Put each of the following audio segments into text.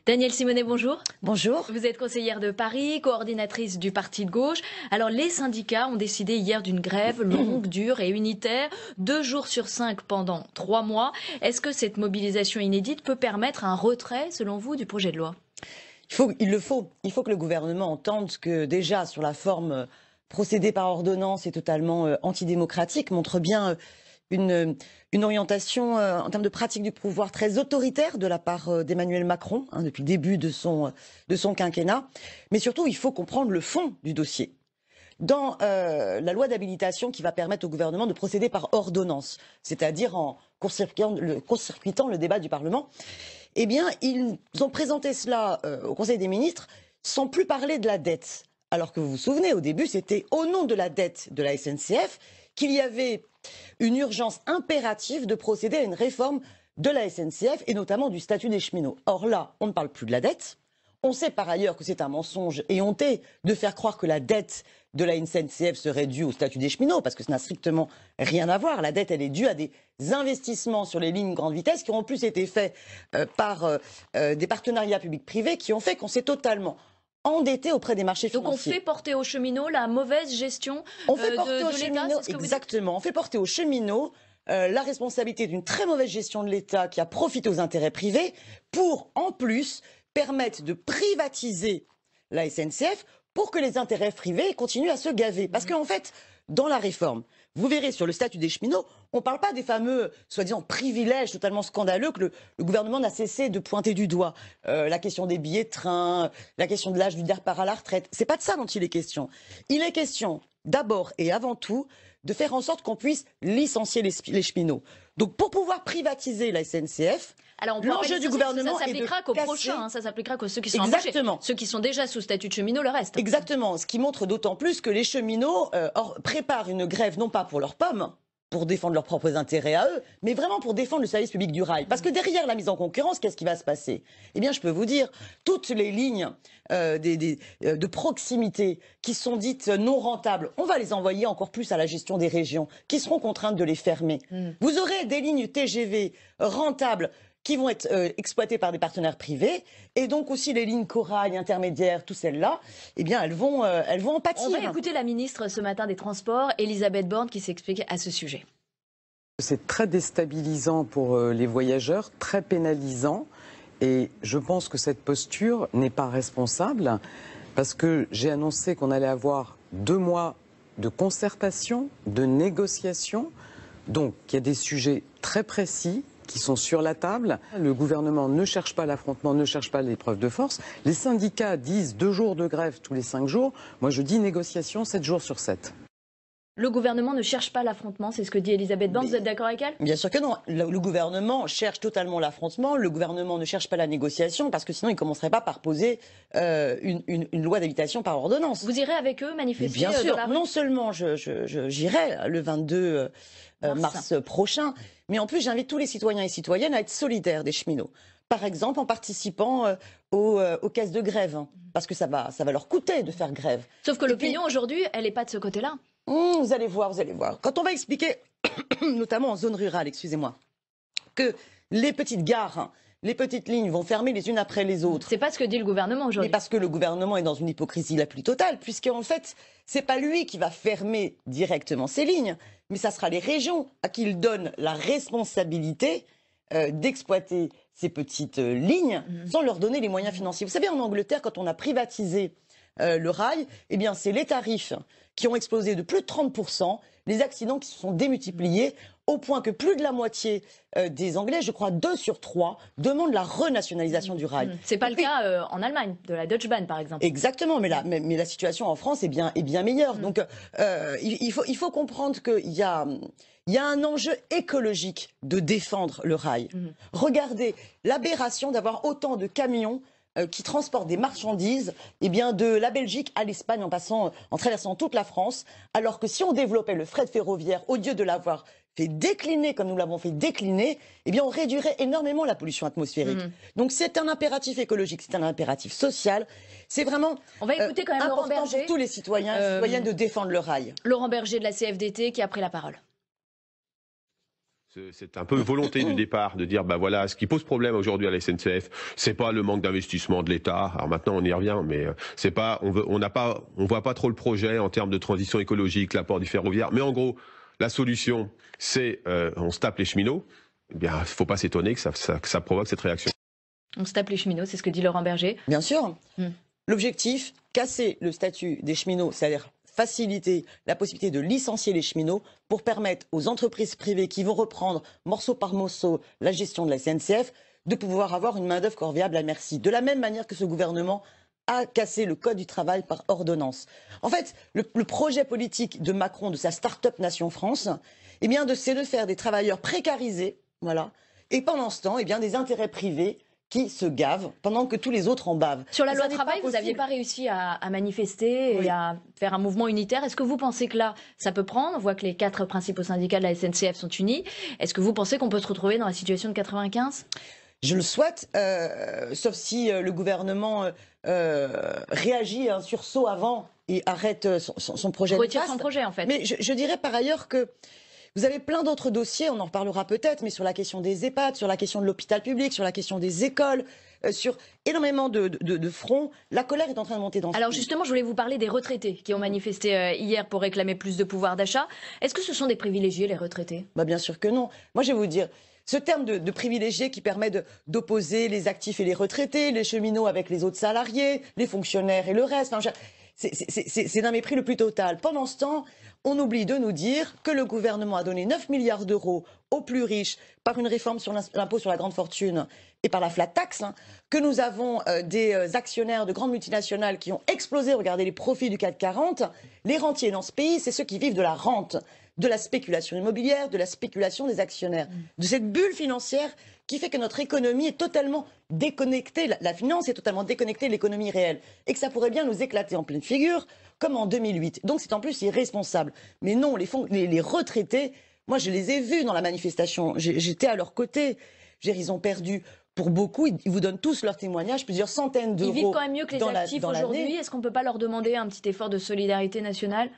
Danielle Simonet, bonjour. Bonjour. Vous êtes conseillère de Paris, coordinatrice du Parti de gauche. Alors, les syndicats ont décidé hier d'une grève longue, dure et unitaire, 2 jours sur 5 pendant 3 mois. Est-ce que cette mobilisation inédite peut permettre un retrait, selon vous, du projet de loi? Il faut que le gouvernement entende que déjà, sur la forme, procéder par ordonnance est totalement antidémocratique, montre bien une orientation en termes de pratique du pouvoir très autoritaire de la part d'Emmanuel Macron, depuis le début de son quinquennat. Mais surtout, il faut comprendre le fond du dossier. Dans la loi d'habilitation qui va permettre au gouvernement de procéder par ordonnance, c'est-à-dire en court-circuitant le débat du Parlement, eh bien, ils ont présenté cela au Conseil des ministres sans plus parler de la dette. Alors que vous vous souvenez, au début, c'était au nom de la dette de la SNCF qu'il y avait une urgence impérative de procéder à une réforme de la SNCF et notamment du statut des cheminots. Or là, on ne parle plus de la dette. On sait par ailleurs que c'est un mensonge éhonté de faire croire que la dette de la SNCF serait due au statut des cheminots, parce que ça n'a strictement rien à voir. La dette, elle est due à des investissements sur les lignes grande vitesse qui ont en plus été faits par des partenariats publics-privés qui ont fait qu'on s'est totalement endetté auprès des marchés financiers. Donc on fait porter aux cheminots la mauvaise gestion on fait porter aux de cheminots, l'État, c'est ce que exactement. On fait porter aux cheminots la responsabilité d'une très mauvaise gestion de l'État qui a profité aux intérêts privés pour, en plus, permettre de privatiser la SNCF pour que les intérêts privés continuent à se gaver. Parce qu'en fait, dans la réforme, vous verrez sur le statut des cheminots, on ne parle pas des fameux, soi-disant, privilèges totalement scandaleux que le gouvernement n'a cessé de pointer du doigt. La question des billets de train, la question de l'âge du départ à la retraite. C'est pas de ça dont il est question. Il est question, d'abord et avant tout, de faire en sorte qu'on puisse licencier les cheminots. Donc pour pouvoir privatiser la SNCF, l'enjeu du gouvernement ça s'appliquera qu'aux prochains, ça s'appliquera qu'aux ceux qui sont embauchés. Ceux qui sont déjà sous statut de cheminot, le reste. Exactement, ce qui montre d'autant plus que les cheminots préparent une grève non pas pour leurs pommes, pour défendre leurs propres intérêts à eux, mais vraiment pour défendre le service public du rail. Parce que derrière la mise en concurrence, qu'est-ce qui va se passer? Eh bien, je peux vous dire, toutes les lignes de proximité qui sont dites non rentables, on va les envoyer encore plus à la gestion des régions, qui seront contraintes de les fermer. Vous aurez des lignes TGV rentables qui vont être exploitées par des partenaires privés, et donc aussi les lignes corail intermédiaires, toutes celles-là, eh bien elles vont en pâtir. On va écouter la ministre ce matin des Transports, Elisabeth Borne, qui s'explique à ce sujet. C'est très déstabilisant pour les voyageurs, très pénalisant, et je pense que cette posture n'est pas responsable, parce que j'ai annoncé qu'on allait avoir 2 mois de concertation, de négociation, donc il y a des sujets très précis qui sont sur la table. Le gouvernement ne cherche pas l'affrontement, ne cherche pas l'épreuve de force. Les syndicats disent 2 jours de grève tous les 5 jours. Moi, je dis négociation 7 jours sur 7. Le gouvernement ne cherche pas l'affrontement, c'est ce que dit Elisabeth Borne. Vous êtes d'accord avec elle? Bien sûr que non. Le gouvernement cherche totalement l'affrontement. Le gouvernement ne cherche pas la négociation, parce que sinon il ne commencerait pas par poser une loi d'habilitation par ordonnance. Vous irez avec eux manifester? Bien sûr. Dans la rue? Non seulement j'irai le 22 mars prochain, mais en plus j'invite tous les citoyens et citoyennes à être solidaires des cheminots. Par exemple en participant aux caisses de grève, parce que ça va leur coûter de faire grève. Sauf que l'opinion aujourd'hui, elle n'est pas de ce côté-là. Vous allez voir. Quand on va expliquer, notamment en zone rurale, excusez-moi, que les petites gares, les petites lignes vont fermer les unes après les autres. C'est pas ce que dit le gouvernement aujourd'hui. Mais parce que le gouvernement est dans une hypocrisie la plus totale, puisqu'en fait, c'est pas lui qui va fermer directement ces lignes, mais ça sera les régions à qui il donne la responsabilité d'exploiter ces petites lignes sans leur donner les moyens financiers. Vous savez, en Angleterre, quand on a privatisé le rail, eh bien, c'est les tarifs qui ont explosé de plus de 30%, les accidents qui se sont démultipliés, au point que plus de la moitié des Anglais, je crois 2 sur 3, demandent la renationalisation du rail. C'est pas le cas en Allemagne, de la Deutsche Bahn par exemple. Exactement, mais la situation en France est bien meilleure. Donc il faut comprendre qu'il y a un enjeu écologique de défendre le rail. Regardez l'aberration d'avoir autant de camions qui transportent des marchandises, de la Belgique à l'Espagne en traversant toute la France, alors que si on développait le fret ferroviaire, au lieu de l'avoir fait décliner comme nous l'avons fait décliner, on réduirait énormément la pollution atmosphérique. Donc c'est un impératif écologique, c'est un impératif social. C'est vraiment on va écouter quand même Laurent Berger, pour tous les citoyens et citoyennes de défendre le rail. Laurent Berger de la CFDT qui a pris la parole. C'est un peu volonté du départ de dire, bah voilà, ce qui pose problème aujourd'hui à la SNCF, c'est pas le manque d'investissement de l'État. Alors maintenant, on y revient, mais c'est pas, on voit pas trop le projet en termes de transition écologique, l'apport du ferroviaire. Mais en gros, la solution, c'est, on se tape les cheminots. Eh bien, il faut pas s'étonner que ça provoque cette réaction. On se tape les cheminots, c'est ce que dit Laurent Berger. Bien sûr. L'objectif, casser le statut des cheminots, c'est-à-dire faciliter la possibilité de licencier les cheminots pour permettre aux entreprises privées qui vont reprendre morceau par morceau la gestion de la SNCF de pouvoir avoir une main-d'œuvre corvéable à merci. De la même manière que ce gouvernement a cassé le code du travail par ordonnance. En fait, le projet politique de Macron, de sa start-up Nation France, eh bien, c'est de faire des travailleurs précarisés, voilà, et pendant ce temps, eh bien, des intérêts privés qui se gavent pendant que tous les autres en bavent. Sur la loi travail, vous n'aviez pas réussi à manifester et à faire un mouvement unitaire. Est-ce que vous pensez que là, ça peut prendre? On voit que les 4 principaux syndicats de la SNCF sont unis. Est-ce que vous pensez qu'on peut se retrouver dans la situation de 95? Je le souhaite, sauf si le gouvernement réagit à un sursaut avant et arrête son projet. Retire son projet, en fait. Mais je dirais par ailleurs que vous avez plein d'autres dossiers, on en reparlera peut-être, mais sur la question des EHPAD, sur la question de l'hôpital public, sur la question des écoles, sur énormément de fronts, la colère est en train de monter dans ce Alors pays. justement, je voulais vous parler des retraités qui ont manifesté hier pour réclamer plus de pouvoir d'achat. Est-ce que ce sont des privilégiés, les retraités? Bah bien sûr que non. Moi, je vais vous dire, ce terme de privilégié qui permet d'opposer les actifs et les retraités, les cheminots avec les autres salariés, les fonctionnaires et le reste, enfin, c'est d'un mépris le plus total. Pendant ce temps, on oublie de nous dire que le gouvernement a donné 9 milliards d'euros aux plus riches par une réforme sur l'impôt sur la grande fortune et par la flat tax, que nous avons des actionnaires de grandes multinationales qui ont explosé, regardez les profits du CAC 40. Les rentiers dans ce pays, c'est ceux qui vivent de la rente, de la spéculation immobilière, de la spéculation des actionnaires, de cette bulle financière qui fait que notre économie est totalement déconnectée, la finance est totalement déconnectée de l'économie réelle, et que ça pourrait bien nous éclater en pleine figure, comme en 2008. Donc c'est en plus irresponsable. Mais non, les retraités, moi je les ai vus dans la manifestation, j'étais à leur côté, ils ont perdu. Pour beaucoup, ils vous donnent tous leurs témoignages, plusieurs centaines d'euros. Ils vivent quand même mieux que les actifs aujourd'hui. Est-ce qu'on ne peut pas leur demander un petit effort de solidarité nationale?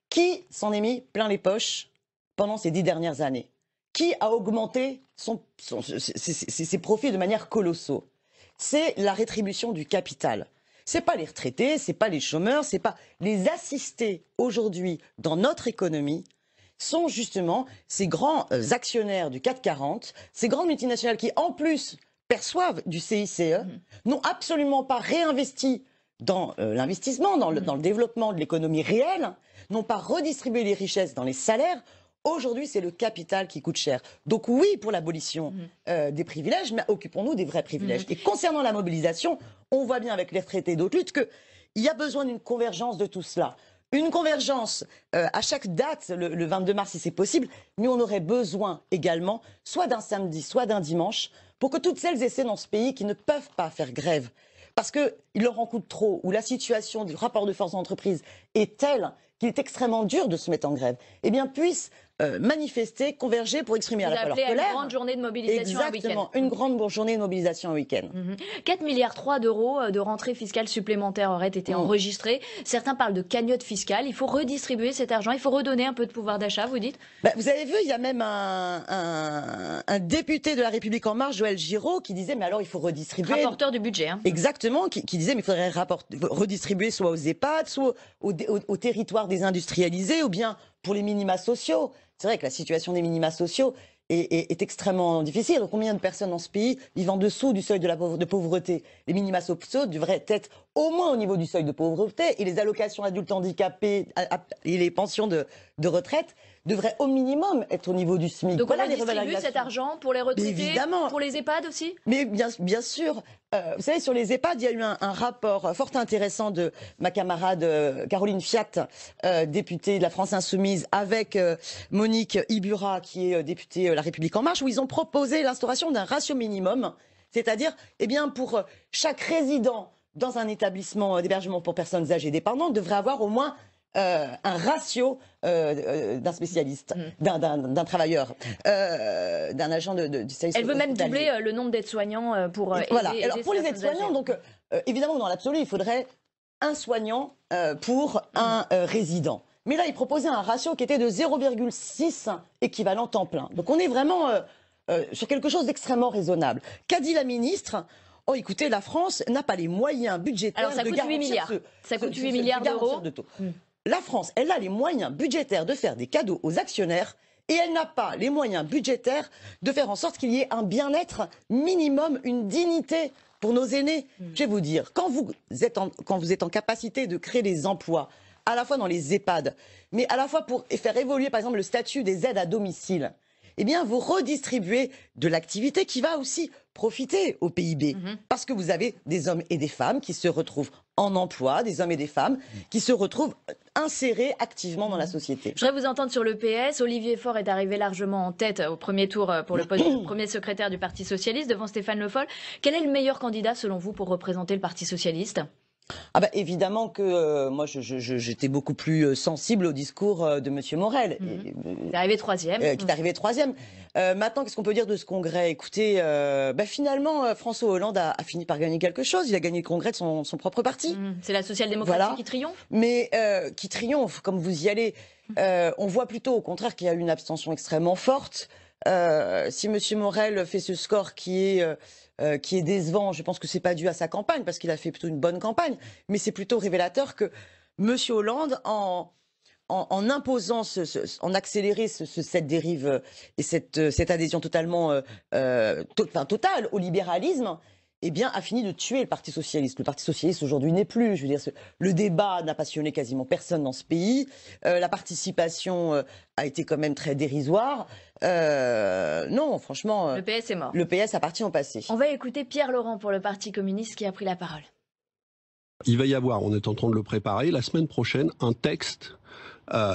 Qui s'en est mis plein les poches pendant ces 10 dernières années? Qui a augmenté ses profits de manière colossale? C'est la rétribution du capital. C'est pas les retraités, c'est pas les chômeurs, c'est pas les assistés aujourd'hui dans notre économie. Sont justement ces grands actionnaires du CAC 40, ces grandes multinationales qui en plus perçoivent du CICE, n'ont absolument pas réinvesti dans l'investissement, dans le développement de l'économie réelle, n'ont pas redistribué les richesses dans les salaires. Aujourd'hui, c'est le capital qui coûte cher. Donc oui, pour l'abolition des privilèges, mais occupons-nous des vrais privilèges. Et concernant la mobilisation, on voit bien avec les retraités et d'autres luttes qu'il y a besoin d'une convergence de tout cela. Une convergence à chaque date, le 22 mars si c'est possible, mais on aurait besoin également soit d'un samedi, soit d'un dimanche, pour que toutes celles et ceux dans ce pays qui ne peuvent pas faire grève, parce qu'il leur en coûte trop, ou la situation du rapport de force d'entreprise est telle qu'il est extrêmement dur de se mettre en grève, eh bien puissent manifester, converger pour exprimer à la fois leur colère. Une grande journée de mobilisation un week-end. Exactement, une grande journée de mobilisation un week-end. 4,3 milliards d'euros de rentrées fiscales supplémentaires auraient été enregistrées. Certains parlent de cagnotte fiscale. Il faut redistribuer cet argent, il faut redonner un peu de pouvoir d'achat, vous dites? Vous avez vu, il y a même un député de La République En Marche, Joël Giraud, qui disait mais alors il faut redistribuer. Rapporteur du budget. Exactement, qui disait mais il faudrait redistribuer soit aux EHPAD, soit aux territoires désindustrialisés, ou bien pour les minima sociaux. C'est vrai que la situation des minima sociaux est extrêmement difficile. Combien de personnes dans ce pays vivent en dessous du seuil de pauvreté? Les minima sociaux devraient être au moins au niveau du seuil de pauvreté, et les allocations adultes handicapés et les pensions de retraite devraient au minimum être au niveau du SMIC. Donc voilà, on redistribue cet argent pour les retraités, évidemment. Pour les EHPAD aussi? Mais bien sûr. Vous savez, sur les EHPAD, il y a eu un rapport fort intéressant de ma camarade Caroline Fiat, députée de la France Insoumise, avec Monique Ibura, qui est députée La République En Marche, où ils ont proposé l'instauration d'un ratio minimum, c'est-à-dire, eh bien, pour chaque résident dans un établissement d'hébergement pour personnes âgées dépendantes, devrait avoir au moins un ratio d'un spécialiste, d'un travailleur, d'un agent du service. Elle veut même doubler le nombre d'aides-soignants pour voilà. Alors pour les aides-soignants, donc évidemment dans l'absolu, il faudrait un soignant pour un résident. Mais là, il proposait un ratio qui était de 0,6 équivalent temps plein. Donc on est vraiment sur quelque chose d'extrêmement raisonnable. Qu'a dit la ministre ? Oh, écoutez, la France n'a pas les moyens budgétaires de garantir 8 milliards. Ça coûte 8 milliards d'euros. La France, elle a les moyens budgétaires de faire des cadeaux aux actionnaires et elle n'a pas les moyens budgétaires de faire en sorte qu'il y ait un bien-être minimum, une dignité pour nos aînés. Je vais vous dire, quand vous êtes en capacité de créer des emplois, à la fois dans les EHPAD, mais à la fois pour faire évoluer, par exemple, le statut des aides à domicile, eh bien, vous redistribuez de l'activité qui va aussi profiter au PIB. Parce que vous avez des hommes et des femmes qui se retrouvent en emploi, des hommes et des femmes qui se retrouvent insérés activement dans la société. Je voudrais vous entendre sur le PS. Olivier Faure est arrivé largement en tête au premier tour pour le poste de premier secrétaire du Parti Socialiste devant Stéphane Le Foll. Quel est le meilleur candidat selon vous pour représenter le Parti Socialiste ? Ah bah évidemment que moi j'étais beaucoup plus sensible au discours de Monsieur Morel. Qui est arrivé troisième. Qui est arrivé troisième. Maintenant, qu'est-ce qu'on peut dire de ce congrès ? Écoutez, finalement, François Hollande a fini par gagner quelque chose. Il a gagné le congrès de son propre parti. C'est la social-démocratie qui triomphe ? Mais qui triomphe, comme vous y allez. On voit plutôt au contraire qu'il y a eu une abstention extrêmement forte. Si Monsieur Morel fait ce score qui est décevant, je pense que c'est pas dû à sa campagne, parce qu'il a fait plutôt une bonne campagne, mais c'est plutôt révélateur que Monsieur Hollande, en imposant, en accélérer cette dérive et cette adhésion totalement totale au libéralisme, eh bien, a fini de tuer le Parti Socialiste. Le Parti Socialiste, aujourd'hui, n'est plus. Je veux dire, le débat n'a passionné quasiment personne dans ce pays. La participation a été quand même très dérisoire. Non, franchement... le PS est mort. Le PS appartient au passé. On va écouter Pierre Laurent pour le Parti communiste qui a pris la parole. Il va y avoir, on est en train de le préparer, la semaine prochaine, un texte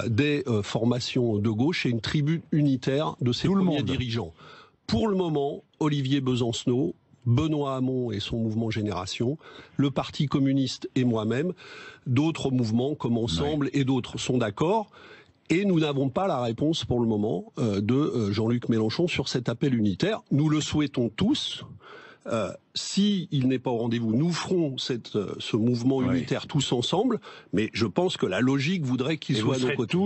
des formations de gauche et une tribune unitaire de ses premiers dirigeants. Pour le moment, Olivier Besancenot, Benoît Hamon et son mouvement Génération, le Parti communiste et moi-même, d'autres mouvements comme Ensemble et d'autres sont d'accord. Et nous n'avons pas la réponse pour le moment de Jean-Luc Mélenchon sur cet appel unitaire. Nous le souhaitons tous. S'il n'est pas au rendez-vous, nous ferons ce mouvement unitaire tous ensemble. Mais je pense que la logique voudrait qu'il soit à nos côtés.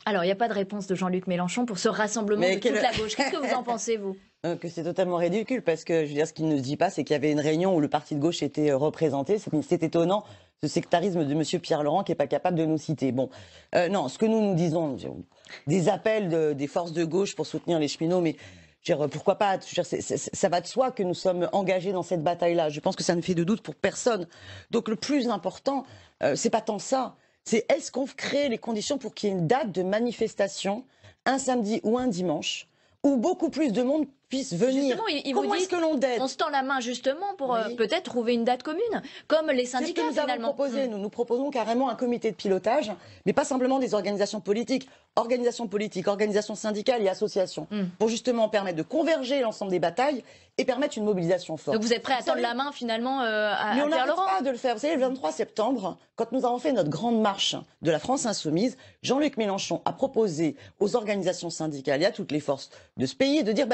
Alors, il n'y a pas de réponse de Jean-Luc Mélenchon pour ce rassemblement de toute la gauche. Qu'est-ce que vous en pensez, vous ? Que c'est totalement ridicule, parce que je veux dire, ce qu'il ne dit pas, c'est qu'il y avait une réunion où le parti de gauche était représenté. C'est étonnant, ce sectarisme de M. Pierre Laurent qui n'est pas capable de nous citer. Bon, non, ce que nous disons, des appels des forces de gauche pour soutenir les cheminots, mais je veux dire, pourquoi pas, je veux dire, ça va de soi que nous sommes engagés dans cette bataille-là. Je pense que ça ne fait de doute pour personne. Donc le plus important, c'est pas tant ça. C'est est-ce qu'on crée les conditions pour qu'il y ait une date de manifestation, un samedi ou un dimanche, où beaucoup plus de monde puisse venir. Comment est-ce que l'on date ? On se tend la main justement pour peut-être trouver une date commune, comme les syndicats finalement. C'est ce que nous avons proposé. Nous proposons carrément un comité de pilotage, mais pas simplement des organisations politiques, organisations syndicales et associations, pour justement permettre de converger l'ensemble des batailles et permettre une mobilisation forte. Donc vous êtes prêt à tendre la main finalement à Mais on Pierre Laurent ? pas de le faire. Vous savez, le 23 septembre, quand nous avons fait notre grande marche de la France insoumise, Jean-Luc Mélenchon a proposé aux organisations syndicales et à toutes les forces de ce pays de dire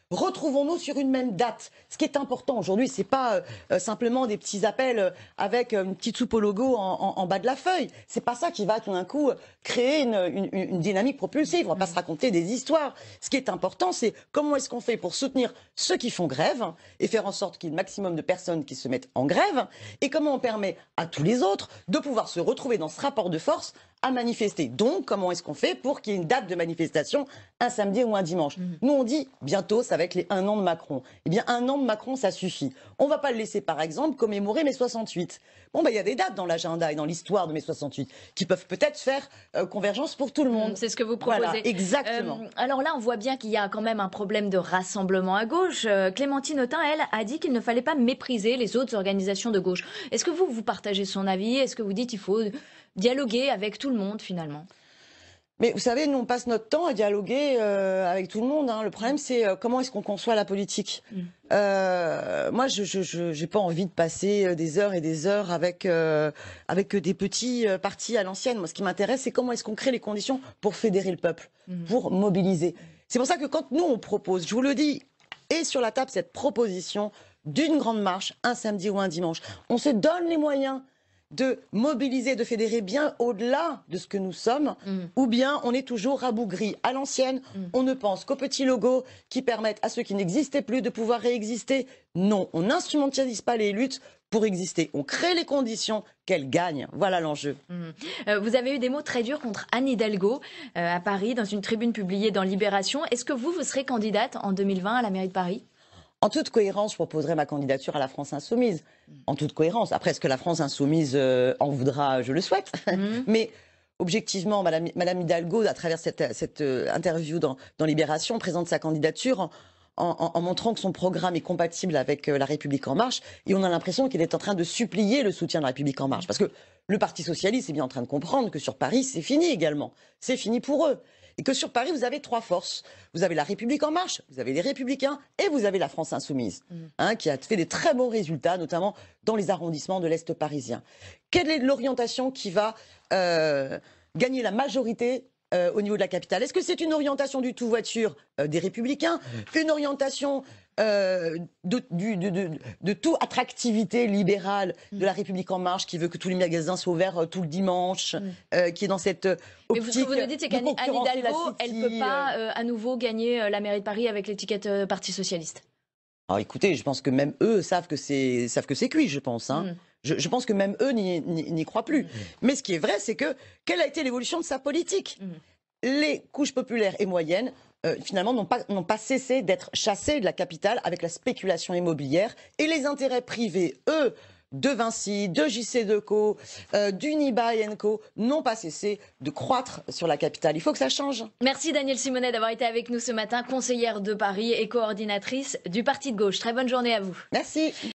retrouvons-nous sur une même date. Ce qui est important aujourd'hui, c'est pas simplement des petits appels avec une petite soupe au logo en bas de la feuille. C'est pas ça qui va tout d'un coup créer une dynamique propulsive. On va pas se raconter des histoires. Ce qui est important, c'est comment est-ce qu'on fait pour soutenir ceux qui font grève et faire en sorte qu'il y ait le maximum de personnes qui se mettent en grève, et comment on permet à tous les autres de pouvoir se retrouver dans ce rapport de force à manifester. Donc, comment est-ce qu'on fait pour qu'il y ait une date de manifestation un samedi ou un dimanche ? Nous, on dit bientôt, ça va être les 1 an de Macron. Eh bien, 1 an de Macron, ça suffit. On ne va pas le laisser, par exemple, commémorer mai 68. Bon, il y a des dates dans l'agenda et dans l'histoire de mai 68 qui peuvent peut-être faire convergence pour tout le monde. C'est ce que vous proposez. Voilà, exactement. Alors là, on voit bien qu'il y a quand même un problème de rassemblement à gauche. Clémentine Autain, elle, a dit qu'il ne fallait pas mépriser les autres organisations de gauche. Est-ce que vous partagez son avis ? Est-ce que vous dites qu'il faut dialoguer avec tout le monde, finalement ? Mais vous savez, nous, on passe notre temps à dialoguer avec tout le monde. Le problème, c'est comment est-ce qu'on conçoit la politique. Moi, je n'ai pas envie de passer des heures et des heures avec des petits partis à l'ancienne. Moi, ce qui m'intéresse, c'est comment est-ce qu'on crée les conditions pour fédérer le peuple, pour mobiliser. C'est pour ça que quand nous, on propose, je vous le dis, et sur la table, cette proposition d'une grande marche, un samedi ou un dimanche, on se donne les moyens de mobiliser, de fédérer bien au-delà de ce que nous sommes, ou bien on est toujours rabougri à l'ancienne, on ne pense qu'aux petits logos qui permettent à ceux qui n'existaient plus de pouvoir réexister. Non, on n'instrumentalise pas les luttes pour exister. On crée les conditions qu'elles gagnent. Voilà l'enjeu. Vous avez eu des mots très durs contre Anne Hidalgo à Paris, dans une tribune publiée dans Libération. Est-ce que vous serez candidate en 2020 à la mairie de Paris ? En toute cohérence, je proposerai ma candidature à la France Insoumise. En toute cohérence. Après, est-ce que la France Insoumise en voudra? Je le souhaite. Mais objectivement, Madame Hidalgo, à travers cette interview dans Libération, présente sa candidature en montrant que son programme est compatible avec La République En Marche. Et on a l'impression qu'il est en train de supplier le soutien de La République En Marche. Parce que le Parti Socialiste est bien en train de comprendre que sur Paris, c'est fini également. C'est fini pour eux. Et que sur Paris, vous avez 3 forces. Vous avez La République En Marche, vous avez les Républicains et vous avez la France Insoumise, qui a fait des très bons résultats, notamment dans les arrondissements de l'Est parisien. Quelle est l'orientation qui va gagner la majorité au niveau de la capitale? Est-ce que c'est une orientation du tout voiture des Républicains, une orientation de tout attractivité libérale de La République En Marche, qui veut que tous les magasins soient ouverts tout le dimanche, qui est dans cette optique. Mais ce que vous nous dites, c'est qu'Anne Hidalgo, elle ne peut pas à nouveau gagner la mairie de Paris avec l'étiquette Parti Socialiste. Alors écoutez, je pense que même eux savent que c'est cuit, je pense. Je pense que même eux n'y croient plus. Mais ce qui est vrai, c'est que quelle a été l'évolution de sa politique? Les couches populaires et moyennes, finalement, n'ont pas cessé d'être chassées de la capitale avec la spéculation immobilière. Et les intérêts privés, eux, de Vinci, de JC2Co, d'Unibail &Co, n'ont pas cessé de croître sur la capitale. Il faut que ça change. Merci Danielle Simonet d'avoir été avec nous ce matin, conseillère de Paris et coordinatrice du Parti de gauche. Très bonne journée à vous. Merci.